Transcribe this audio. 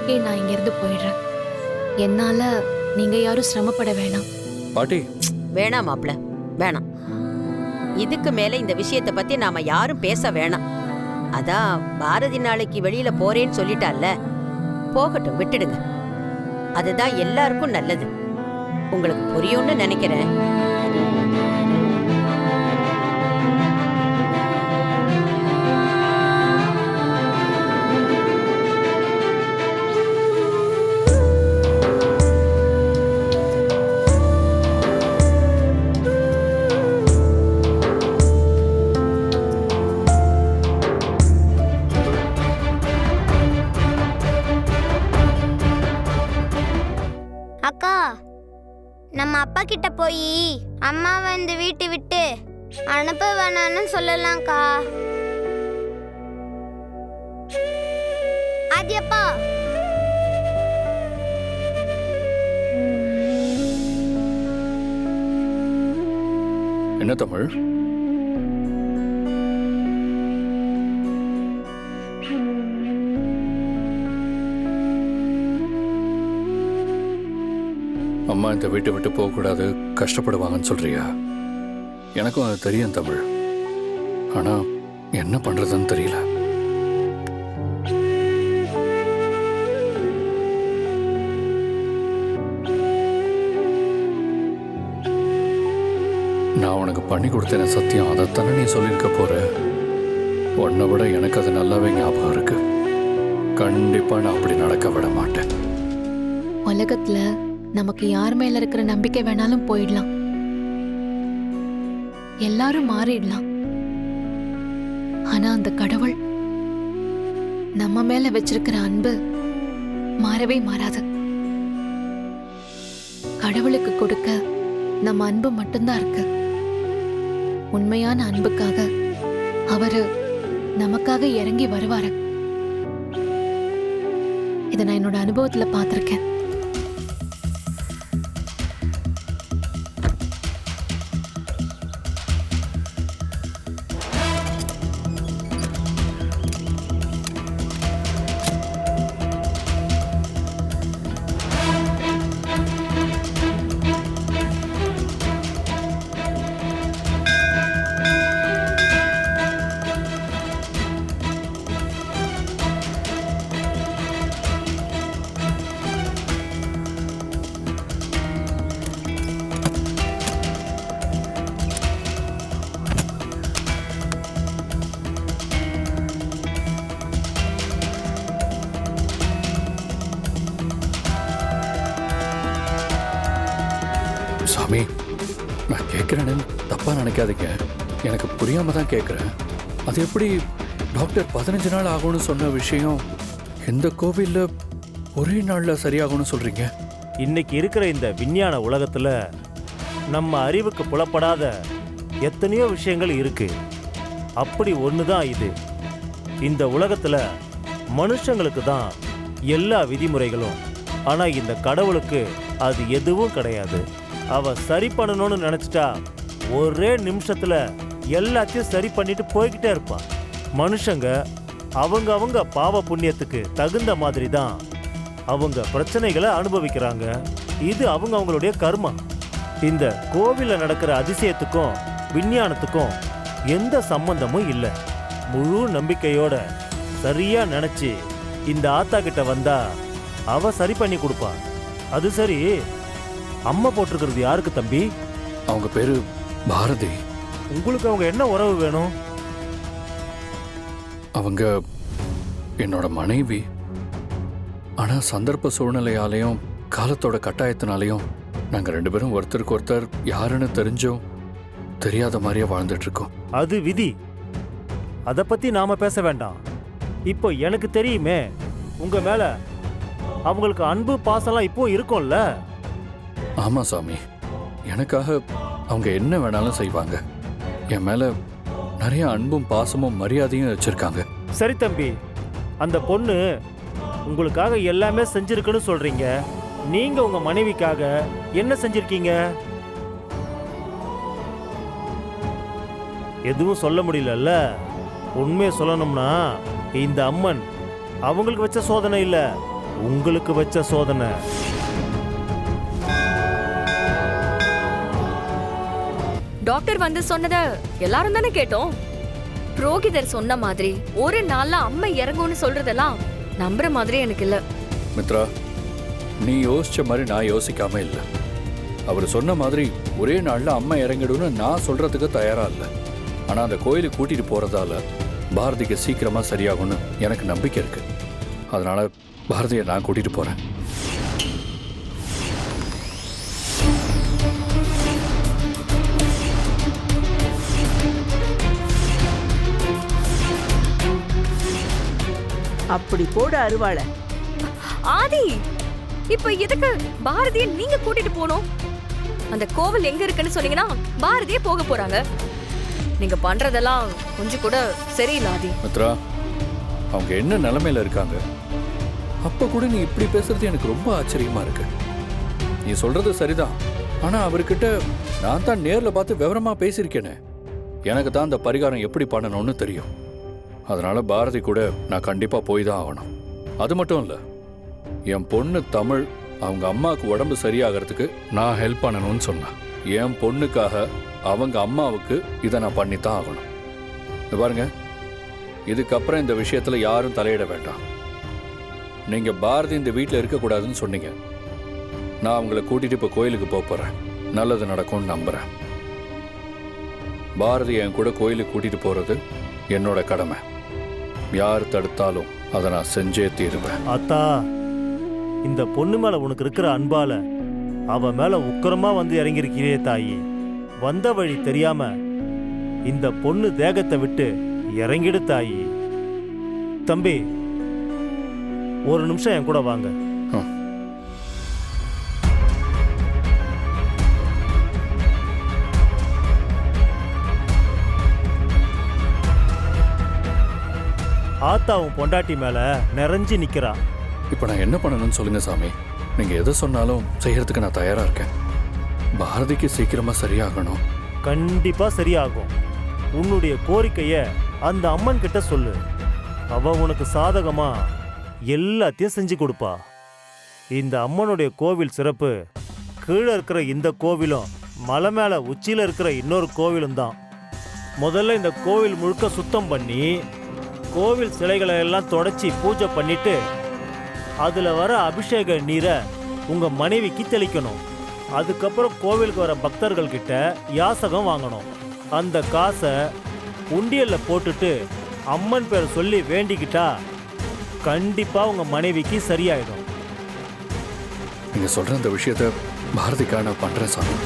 நாளைக்கே நான் இங்கிருந்து போயிடுறேன். என்னால நீங்க யாரும் சிரமப்பட வேணாம். பாட்டி வேணாம் மாப்ள, வேணாம். இதுக்கு மேல இந்த விஷயத்தை பத்தி நாம யாரும் பேச வேணாம். அதான் பாரதி நாளைக்கு வெளியில போறேன்னு சொல்லிட்டால, போகட்டும், விட்டுடுங்க. அதுதான் எல்லாருக்கும் நல்லது. உங்களுக்கு புரியும்னு நினைக்கிறேன். அக்கா, நம்ம அப்பா கிட்ட போய் அம்மாவை இந்த வீட்டை விட்டு அனுப்ப வேணான்னு சொல்லலாம்க்கா. ஆதியப்பா, என்ன தமிழ்? அம்மா இந்த வீட்டை விட்டு போகக்கூடாது, கஷ்டப்படுவாங்கன்னு சொல்றியா? எனக்கும் அது தெரியும் தமிழ். ஆனா என்ன பண்றதுன்னு தெரியல. நான் உனக்கு பண்ணி கொடுத்தேன் சத்தியம், அதைத்தானே நீ சொல்லியிருக்க போற. உன்னை விட எனக்கு அது நல்லாவே ஞாபகம் இருக்கு. கண்டிப்பா நான் அப்படி நடக்க விட மாட்டேன். உலகத்துல நமக்கு யார் மேல இருக்கிற நம்பிக்கை வேணாலும் போயிடலாம், எல்லாரும் மாறிடலாம். ஆனா அந்த கடவுள் நம்ம மேல வச்சிருக்கிற அன்பு மாறவே மாறாது. கடவுளுக்கு கொடுக்க நம்ம அன்பு மட்டும்தான் இருக்கு. உண்மையான அன்புக்காக அவரு நமக்காக இறங்கி வருவாரு. இதை நான் என்னோட அனுபவத்துல பார்த்திருக்கேன். சாமி, நான் கேட்குறேன்னு தப்பா நினைக்காதீங்க. எனக்கு புரியாம தான் கேட்குறேன். அது எப்படி டாக்டர் 15 நாள் ஆகும்னு சொன்ன விஷயம் இந்த கோவில்ல ஒரே நாள்ல சரியாகும்னு சொல்றீங்க? இன்னைக்கு இருக்கிற இந்த விஞ்ஞான உலகத்துல நம்ம அறிவுக்கு புலப்படாத எத்தனையோ விஷயங்கள் இருக்கு. அப்படி ஒண்ணுதான் இது. இந்த உலகத்துல மனுஷங்களுக்கு தான் எல்லா விதிமுறைகளும், ஆனா இந்த கடவுளுக்கு அது எதுவும் கிடையாது. அவ சரி பண்ணணும்னு நினைச்சிட்டா ஒரே நிமிஷத்துல எல்லாத்தையும் சரி பண்ணிட்டு போய்கிட்டே இருப்பா. மனுஷங்க அவங்க பாவ புண்ணியத்துக்கு தகுந்த மாதிரி தான் அவங்க பிரச்சனைகளை அனுபவிக்கிறாங்க. இது அவங்களுடைய கர்மா. இந்த கோவில்ல நடக்கிற அதிசயத்துக்கும் விஞ்ஞானத்துக்கும் எந்த சம்பந்தமும் இல்லை. முழு நம்பிக்கையோட சரியா நினைச்சு இந்த ஆத்தா கிட்ட வந்தா அவ சரி பண்ணி கொடுப்பா. அது சரி, அம்மா போட்டிருக்கிறது யாருக்கு தம்பி? அவங்க பேரு பாரதி. உங்களுக்கு அவங்க என்ன உறவு வேணும்? அவங்க என்னோட மனைவி. ஆனா சந்தர்ப்ப சூழ்நிலையாலையும் காலத்தோட கட்டாயத்தினாலையும் நாங்க 2 பேரும் ஒருத்தருக்கு ஒருத்தர் யாருன்னு தெரிஞ்சும் தெரியாத மாதிரியே வாழ்ந்துட்டு இருக்கோம். அது விதி. அதை பத்தி நாம பேச வேண்டாம். இப்போ எனக்கு தெரியுமே, உங்க மேல அவங்களுக்கு அன்பு பாசம்லாம் இப்போ இருக்கும்ல. ஆமா சாமி, எனக்காக அவங்க என்ன வேணாலும் செய்வாங்க. என் மேல நிறைய அன்பும் பாசமும் மரியாதையும் வச்சிருக்காங்க. சரி தம்பி, அந்த பொண்ணு உங்களுக்காக எல்லாமே செஞ்சிருக்குன்னு சொல்றீங்க. நீங்க உங்க மனைவிக்காக என்ன செஞ்சிருக்கீங்க? எதுவும் சொல்ல முடியலல்ல. உண்மையை சொல்லணும்னா இந்த அம்மன் அவங்களுக்கு வச்ச சோதனை இல்ல, உங்களுக்கு வச்ச சோதனை. டாக்டர் வந்து சொன்னத எல்லாரும் தானே கேட்டோம். புரோகிதர் சொன்ன மாதிரி ஒரு நாள்ல அம்மை இறங்கும்னு சொல்றதெல்லாம் நம்புற மாதிரி எனக்கு இல்ல. மித்ரா, நீ யோசிச்ச மாதிரி நான் யோசிக்காம இல்லை. அவர் சொன்ன மாதிரி ஒரே நாளில் அம்மா இறங்கிடும்னு நான் சொல்றதுக்கு தயாரா இல்லை. ஆனால் அந்த கோயிலுக்கு கூட்டிட்டு போறதால பாரதிக்கு சீக்கிரமா சரியாகும்னு எனக்கு நம்பிக்கை இருக்கு. அதனால பாரதியை நான் கூட்டிட்டு போறேன். அப்படி போட அருவாளை. ஆதி, இப்ப எதுக்கு பாரதிய நீங்க கூட்டிட்டு போனோம்? அந்த கோவில் எங்க இருக்குன்னு சொன்னீங்கன்னா பாரதியே போக போறாங்க. நீங்க பண்றதெல்லாம் கொஞ்சம் கூட சரியில்லை ஆதி. மித்ரா, அவங்க என்ன நிலைமையில இருக்காங்க? அப்ப கூட நீ இப்படி பேசுறது எனக்கு ரொம்ப ஆச்சரியமா இருக்கு. நீ சொல்றது சரிதான், ஆனா அவர்கிட்ட நான் தான் நேர்ல பார்த்து விவரமா பேசியிருக்கேனே. எனக்கு தான் அந்த பரிகாரம் எப்படி பண்ணணும்னு தெரியும். அதனால பாரதி கூட நான் கண்டிப்பா போய் தான் ஆகணும். அது மட்டும் இல்ல, என் பொண்ணு தமிழ் அவங்க அம்மாவுக்கு உடம்பு சரியாகிறதுக்கு நான் ஹெல்ப் பண்ணணும்னு சொன்னேன். என் பொண்ணுக்காக அவங்க அம்மாவுக்கு இதை நான் பண்ணித்தான் ஆகணும். பாருங்க, இதுக்கப்புறம் இந்த விஷயத்துல யாரும் தலையிட வேண்டாம். நீங்க பாரதி இந்த வீட்டில் இருக்கக்கூடாதுன்னு சொன்னீங்க. நான் அவங்கள கூட்டிட்டு இப்போ கோயிலுக்கு போறேன். நல்லது நடக்கும்னு நம்புறேன். பாரதி என் கூட கோயிலுக்கு கூட்டிட்டு போறது என்னோட கடமை. யார் தடுத்தாலும் அதை நான் செஞ்சே தீருவேன். அத்தா, இந்த பொண்ணு மேல உனக்கு இருக்கிற அன்பால அவ மேல உக்கிரமா வந்து இறங்கியிருக்கிறே தாயி. வந்த வழி தெரியாம இந்த பொண்ணு தேகத்தை விட்டு இறங்கிடு தாயி. தம்பி, ஒரு நிமிஷம் என் கூட வாங்க. ஆத்தாவும் பொண்டாட்டி மேல நிறைஞ்சு நிக்கிறா. இப்போ நான் என்ன பண்ணணும்னு சொல்லுங்க சாமி. நீங்க எதை சொன்னாலும் செய்யறதுக்கு நான் தயாரா இருக்கேன். பாரதிக்கு சீக்கிரமா சரியாகணும். கண்டிப்பா சரியாகும். உன்னுடைய கோரிக்கைய அந்த அம்மன் கிட்ட சொல்லு. அவ உனக்கு சாதகமா எல்லாத்தையும் செஞ்சு கொடுப்பா. இந்த அம்மனுடைய கோவில் சிறப்பு கீழே இருக்கிற இந்த கோவிலும் மலை மேல உச்சியில இருக்கிற இன்னொரு கோவிலும் தான். முதல்ல இந்த கோவில் முழுக்க சுத்தம் பண்ணி கோவில் சிலைகளை எல்லாம் தொடச்சி பூஜை பண்ணிட்டு அதுல வர அபிஷேக நீரை உங்க மனைவிக்கு தெளிக்கணும். அதுக்கப்புறம் கோவிலுக்கு வர பக்தர்கள் கிட்ட யாசகம் வாங்கணும். அந்த காசை உண்டியல்ல போட்டுட்டு அம்மன் பேரை சொல்லி வேண்டிக்கிட்டா கண்டிப்பா உங்க மனைவிக்கு சரியாயிடும். நீங்க சொல்ற இந்த விஷயத்த பாரதிக்காக நான் பண்றேன் சாமி.